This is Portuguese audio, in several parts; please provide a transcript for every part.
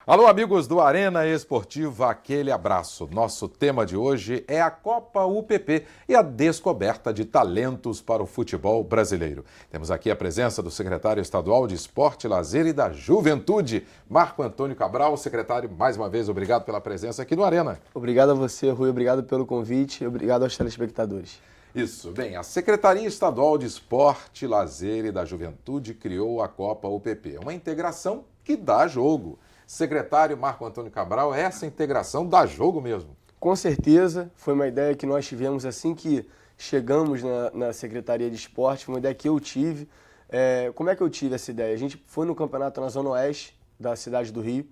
Alô, amigos do Arena Esportiva, aquele abraço. Nosso tema de hoje é a Copa UPP e a descoberta de talentos para o futebol brasileiro. Temos aqui a presença do secretário estadual de Esporte, Lazer e da Juventude, Marco Antônio Cabral. Secretário, mais uma vez, obrigado pela presença aqui no Arena. Obrigado a você, Rui, obrigado pelo convite e obrigado aos telespectadores. Isso, bem, a Secretaria Estadual de Esporte, Lazer e da Juventude criou a Copa UPP, uma integração que dá jogo. Secretário Marco Antônio Cabral, essa integração dá jogo mesmo? Com certeza, foi uma ideia que nós tivemos assim que chegamos na Secretaria de Esporte, foi uma ideia que eu tive. Como é que eu tive essa ideia? A gente foi no campeonato na Zona Oeste da cidade do Rio,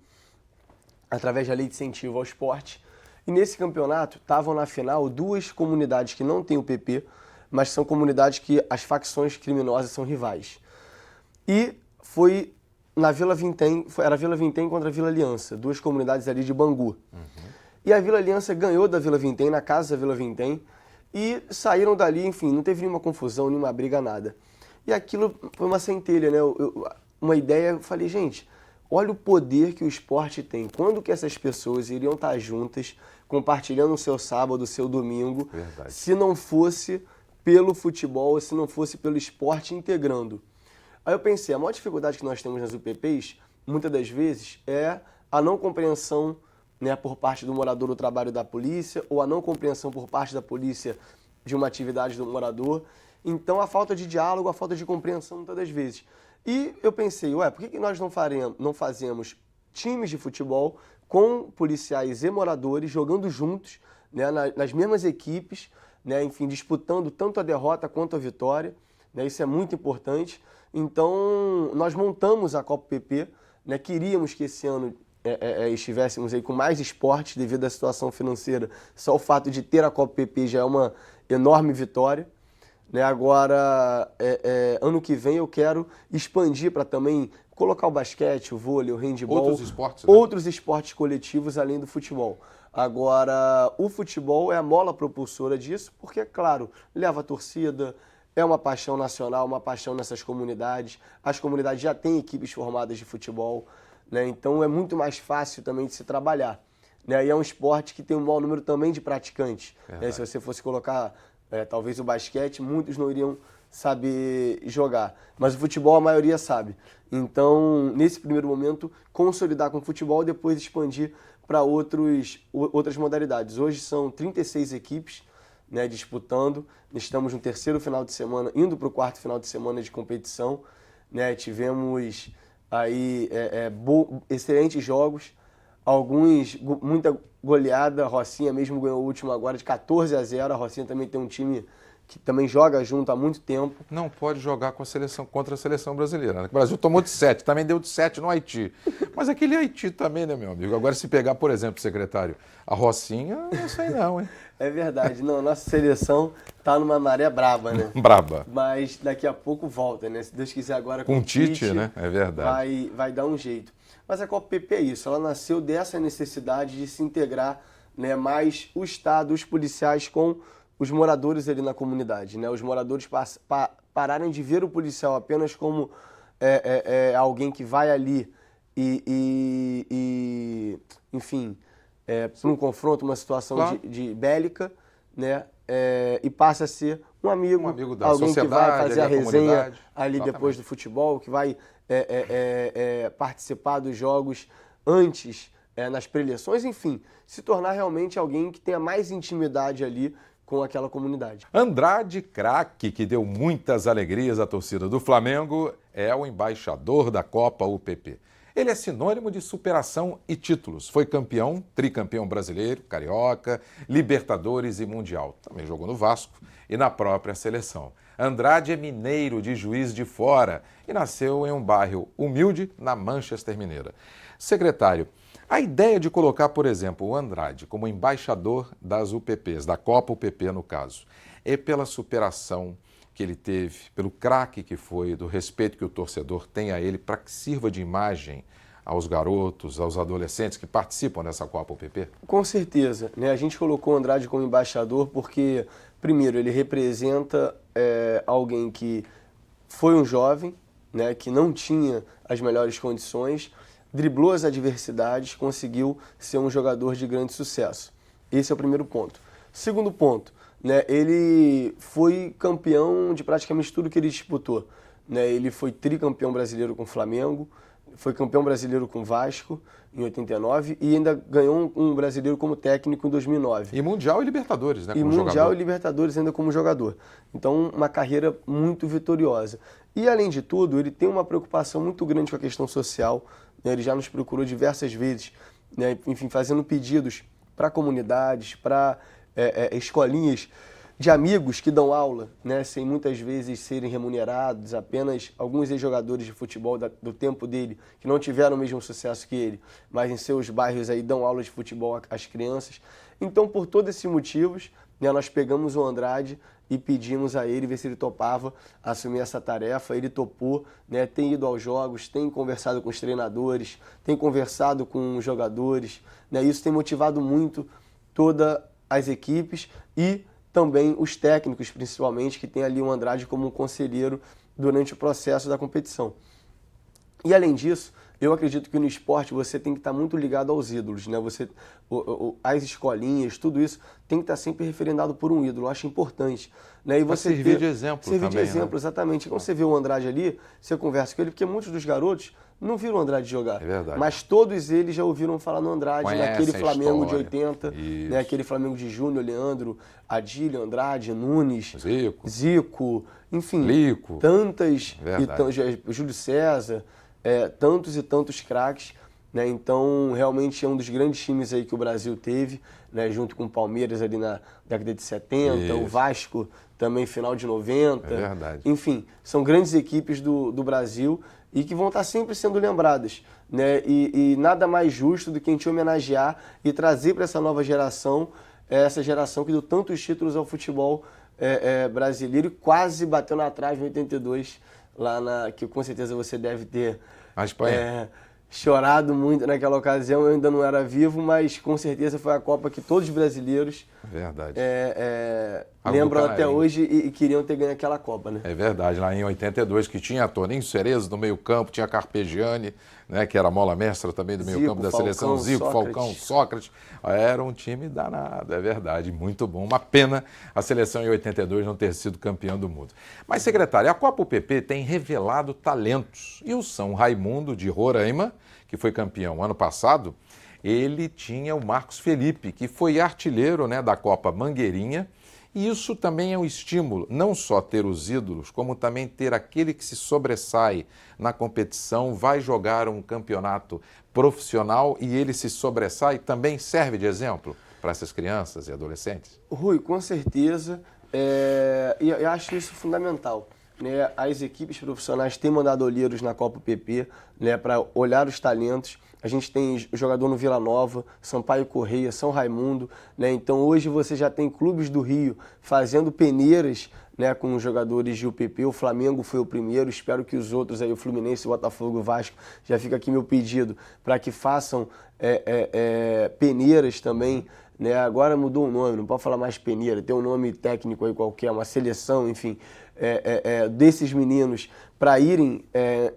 através da Lei de Incentivo ao Esporte, e nesse campeonato estavam na final duas comunidades que não têm o PP, mas são comunidades que as facções criminosas são rivais. E foi na Vila Vintém, era Vila Vintém contra a Vila Aliança, duas comunidades ali de Bangu. E a Vila Aliança ganhou da Vila Vintém, na casa da Vila Vintém, e saíram dali, enfim, não teve nenhuma confusão, nenhuma briga, nada. E aquilo foi uma centelha, né? Uma ideia, eu falei, gente, olha o poder que o esporte tem. Quando que essas pessoas iriam estar juntas, compartilhando o seu sábado, o seu domingo, Verdade. se não fosse pelo futebol, se não fosse pelo esporte integrando. Aí eu pensei, a maior dificuldade que nós temos nas UPPs, muitas das vezes, é a não compreensão, né, por parte do morador do trabalho da polícia, ou a não compreensão por parte da polícia de uma atividade do morador. Então, a falta de diálogo, a falta de compreensão, muitas das vezes. E eu pensei, por que nós não fazemos times de futebol com policiais e moradores jogando juntos, né, nas mesmas equipes, né, enfim, disputando tanto a derrota quanto a vitória, né, isso é muito importante. Então, nós montamos a Copa PP, né, queríamos que esse ano estivéssemos aí com mais esportes devido à situação financeira. Só o fato de ter a Copa PP já é uma enorme vitória. Né? Agora, ano que vem eu quero expandir para também colocar o basquete, o vôlei, o handebol, outros esportes coletivos além do futebol. Agora, o futebol é a mola propulsora disso, porque, é claro, leva a torcida, é uma paixão nacional, uma paixão nessas comunidades. As comunidades já têm equipes formadas de futebol, né? Então é muito mais fácil também de se trabalhar. Né? E é um esporte que tem um maior número também de praticantes. Né? Se você fosse colocar talvez o basquete, muitos não iriam saber jogar. Mas o futebol a maioria sabe. Então, nesse primeiro momento, consolidar com o futebol e depois expandir para outras modalidades. Hoje são 36 equipes, né, disputando. Estamos no terceiro final de semana, indo para o quarto final de semana de competição. Né? Tivemos aí excelentes jogos, muita goleada. A Rocinha mesmo ganhou o último agora de 14-0. A Rocinha também tem um time que também joga junto há muito tempo. Não pode jogar com a seleção, contra a seleção brasileira. Né? O Brasil tomou de 7, também deu de 7 no Haiti. Mas aquele Haiti também, né, meu amigo? Agora, se pegar, por exemplo, secretário, a Rocinha, não sei não, hein? É verdade. Não, nossa seleção tá numa maré braba, né? Braba. Mas daqui a pouco volta, né? Se Deus quiser agora com o Tite, né? É verdade. Vai dar um jeito. Mas a Copa PP é isso. Ela nasceu dessa necessidade de se integrar, né, mais o Estado, os policiais com os moradores ali na comunidade, né? Os moradores pararem de ver o policial apenas como alguém que vai ali enfim, para um confronto, uma situação claro, de bélica, né? E passa a ser um amigo da alguém sociedade, que vai fazer a resenha ali exatamente, depois do futebol, que vai participar dos jogos antes, nas preleções, enfim, se tornar realmente alguém que tenha mais intimidade ali com aquela comunidade. Andrade, craque, que deu muitas alegrias à torcida do Flamengo, é o embaixador da Copa UPP. Ele é sinônimo de superação e títulos. Foi campeão, tricampeão brasileiro, carioca, Libertadores e Mundial. Também jogou no Vasco e na própria seleção. Andrade é mineiro de Juiz de Fora e nasceu em um bairro humilde na Manchester Mineira. Secretário, a ideia de colocar, por exemplo, o Andrade como embaixador das UPPs, da Copa UPP no caso, é pela superação que ele teve, pelo craque que foi, do respeito que o torcedor tem a ele, para que sirva de imagem aos garotos, aos adolescentes que participam dessa Copa UPP? Com certeza, né? A gente colocou o Andrade como embaixador porque, primeiro, ele representa alguém que foi um jovem, né, que não tinha as melhores condições, driblou as adversidades, conseguiu ser um jogador de grande sucesso. Esse é o primeiro ponto. Segundo ponto, né, ele foi campeão de praticamente tudo que ele disputou. Né, ele foi tricampeão brasileiro com o Flamengo, foi campeão brasileiro com o Vasco em 89 e ainda ganhou um brasileiro como técnico em 2009. E Mundial e Libertadores, né? E como Mundial jogador. e Libertadores ainda como jogador. Então, uma carreira muito vitoriosa. E, além de tudo, ele tem uma preocupação muito grande com a questão social. Né? Ele já nos procurou diversas vezes, né? Enfim, fazendo pedidos para comunidades, para escolinhas de amigos que dão aula, né, sem muitas vezes serem remunerados, apenas alguns ex-jogadores de futebol do tempo dele, que não tiveram o mesmo sucesso que ele, mas em seus bairros aí dão aula de futebol às crianças. Então, por todos esses motivos, né, nós pegamos o Andrade e pedimos a ele ver se ele topava assumir essa tarefa. Ele topou, né, tem ido aos jogos, tem conversado com os treinadores, tem conversado com os jogadores, né, isso tem motivado muito todas as equipes e também os técnicos, principalmente, que tem ali o Andrade como um conselheiro durante o processo da competição. E, além disso, eu acredito que no esporte você tem que estar muito ligado aos ídolos, né? As escolinhas, tudo isso tem que estar sempre referendado por um ídolo, eu acho importante. Né? E você servir de exemplo servir também, de exemplo, né? exatamente. Quando você vê o Andrade ali, você conversa com ele, porque muitos dos garotos não viram o Andrade jogar. É verdade. Mas todos eles já ouviram falar no Andrade, Conhecem naquele Flamengo a de história. 80, né? Aquele Flamengo de Júnior, Leandro, Adílio, Andrade, Nunes, Zico, enfim, Lico. Tantas, Verdade. Júlio César, tantos e tantos craques, né? Então, realmente é um dos grandes times aí que o Brasil teve, né? Junto com o Palmeiras ali na década de 70, Isso. o Vasco também final de 90. É verdade. Enfim, são grandes equipes do Brasil e que vão estar sempre sendo lembradas, né? E nada mais justo do que a gente homenagear e trazer para essa nova geração, essa geração que deu tantos títulos ao futebol brasileiro e quase bateu na trave em 82, que com certeza você deve ter A Espanha. chorado muito naquela ocasião. Eu ainda não era vivo, mas com certeza foi a Copa que todos os brasileiros Verdade. lembram Canarinho. até hoje e queriam ter ganho aquela Copa, né? É verdade, lá em 82, que tinha Toninho Cerezo no meio-campo, tinha Carpegiani, né, que era a mola mestra também do meio-campo da seleção, Zico, Falcão, Sócrates. Era um time danado, é verdade, muito bom. Uma pena a seleção em 82 não ter sido campeã do mundo. Mas, secretário, a Copa UPP tem revelado talentos. E o São Raimundo de Roraima, que foi campeão ano passado, ele tinha o Marcos Felipe, que foi artilheiro, né, da Copa Mangueirinha. E isso também é um estímulo, não só ter os ídolos, como também ter aquele que se sobressai na competição, vai jogar um campeonato profissional e ele se sobressai, também serve de exemplo para essas crianças e adolescentes? Rui, com certeza, e eu acho isso fundamental. Né? As equipes profissionais têm mandado olheiros na Copa UPP, né, para olhar os talentos. A gente tem jogador no Vila Nova, Sampaio Correia, São Raimundo, né? Então hoje você já tem clubes do Rio fazendo peneiras, né, com os jogadores de UPP. O Flamengo foi o primeiro, espero que os outros aí, o Fluminense, o Botafogo, o Vasco, já fica aqui meu pedido para que façam peneiras também. Né? Agora mudou o nome, não pode falar mais peneira, tem um nome técnico aí qualquer, uma seleção, enfim, desses meninos para irem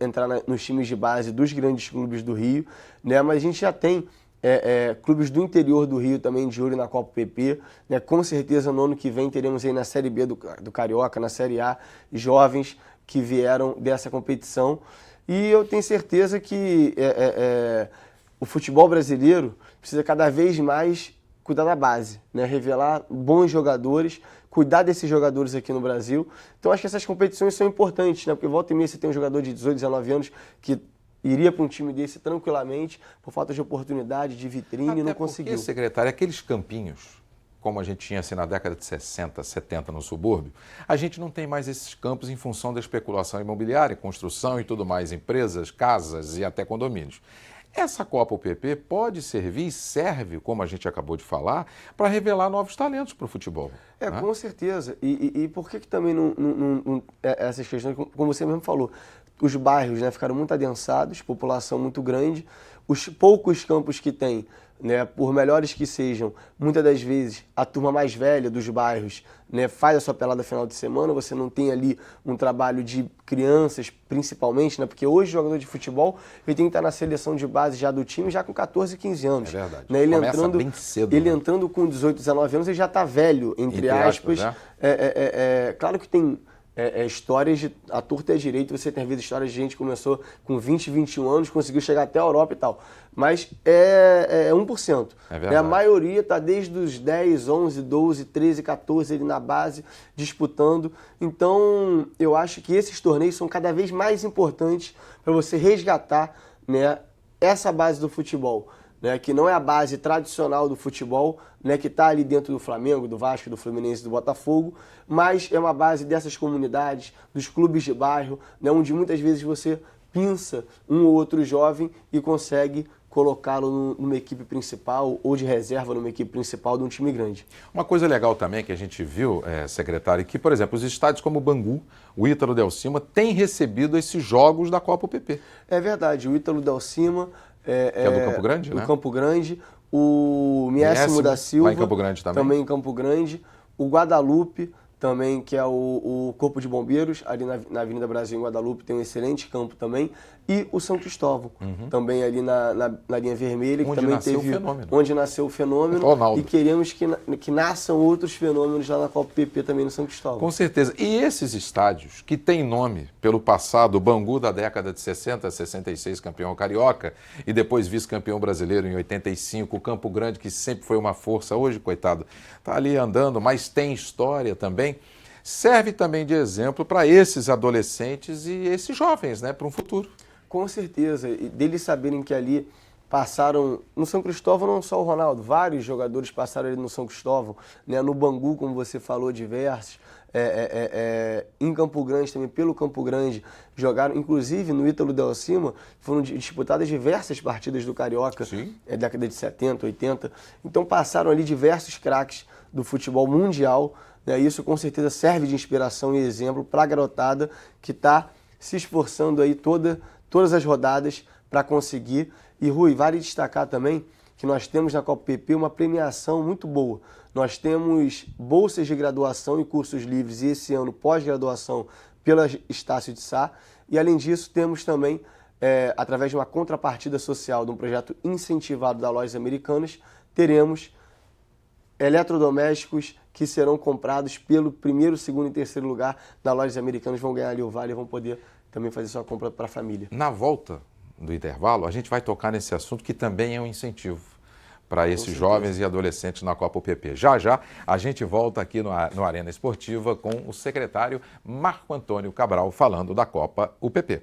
entrar nos times de base dos grandes clubes do Rio, né? Mas a gente já tem clubes do interior do Rio também de olho na Copa UPP, né? Com certeza no ano que vem teremos aí na Série B do Carioca, na Série A, jovens que vieram dessa competição, e eu tenho certeza que o futebol brasileiro precisa cada vez mais cuidar da base, né? Revelar bons jogadores, cuidar desses jogadores aqui no Brasil. Então acho que essas competições são importantes, né? Porque volta e meia você tem um jogador de 18, 19 anos que iria para um time desse tranquilamente, por falta de oportunidade, de vitrine, e não conseguiu. Porque, secretário, aqueles campinhos, como a gente tinha assim na década de 60, 70 no subúrbio, a gente não tem mais esses campos em função da especulação imobiliária, construção e tudo mais, empresas, casas e até condomínios. Essa Copa UPP pode servir e serve, como a gente acabou de falar, para revelar novos talentos para o futebol. Né? Com certeza. E por que também essas questões, como você mesmo falou, os bairros, né, ficaram muito adensados, população muito grande, os poucos campos que tem né, por melhores que sejam, muitas das vezes a turma mais velha dos bairros, né, faz a sua pelada final de semana, você não tem ali um trabalho de crianças, principalmente, né, porque hoje o jogador de futebol ele tem que estar na seleção de base já do time já com 14, 15 anos. É verdade. Né, ele Começa entrando, bem cedo. ele né? entrando com 18, 19 anos, ele já está velho, entre aspas. né? Claro que tem histórias de à torta e à direita, você tem às vezes histórias de gente que começou com 20, 21 anos, conseguiu chegar até a Europa e tal. Mas é 1%. verdade. A maioria está desde os 10, 11, 12, 13, 14 ali na base, disputando. Então, eu acho que esses torneios são cada vez mais importantes para você resgatar, né, essa base do futebol. Né, que não é a base tradicional do futebol, né, que está ali dentro do Flamengo, do Vasco, do Fluminense, do Botafogo, mas é uma base dessas comunidades, dos clubes de bairro, né, onde muitas vezes você pinça um ou outro jovem e consegue colocá-lo numa equipe principal ou de reserva numa equipe principal de um time grande. Uma coisa legal também que a gente viu, secretário, que, por exemplo, os estádios como o Bangu, o Ítalo Del Cima, têm recebido esses jogos da Copa UPP. É verdade, o Ítalo Del Cima... que é do Campo Grande, né? Do Campo Grande. O Miécimo da Silva. Lá em Campo Grande também. Também em Campo Grande. O Guadalupe, também, que é o Corpo de Bombeiros, ali na Avenida Brasil, em Guadalupe, tem um excelente campo também. E o São Cristóvão, também ali na linha vermelha, que Onde também nasceu teve. o fenômeno. Onde nasceu o fenômeno. Ronaldo. E queremos que nasçam outros fenômenos lá na Copa PP também no São Cristóvão. Com certeza. E esses estádios que têm nome pelo passado, o Bangu da década de 60, 66, campeão carioca, e depois vice-campeão brasileiro em 85, o Campo Grande, que sempre foi uma força, hoje, coitado, está ali andando, mas tem história também, serve também de exemplo para esses adolescentes e esses jovens, né, para um futuro. Com certeza, e deles saberem que ali passaram, no São Cristóvão não só o Ronaldo, vários jogadores passaram ali no São Cristóvão, né? No Bangu, como você falou, diversos, em Campo Grande também, pelo Campo Grande, jogaram, inclusive no Ítalo Del Cima, foram disputadas diversas partidas do Carioca, década de 70, 80, então passaram ali diversos craques do futebol mundial, né? Isso com certeza serve de inspiração e exemplo para a garotada que está se esforçando aí todas as rodadas para conseguir. E Rui, vale destacar também que nós temos na Copa PP uma premiação muito boa. Nós temos bolsas de graduação e cursos livres e esse ano pós-graduação pela Estácio de Sá. E além disso temos também, através de uma contrapartida social de um projeto incentivado da Lojas Americanas, teremos eletrodomésticos que serão comprados pelo primeiro, segundo e terceiro lugar da Lojas Americanas, vão ganhar ali o vale e vão poder também fazer sua compra para a família. Na volta do intervalo, a gente vai tocar nesse assunto que também é um incentivo para esses jovens e adolescentes na Copa UPP. Já já a gente volta aqui no Arena Esportiva com o secretário Marco Antônio Cabral falando da Copa UPP.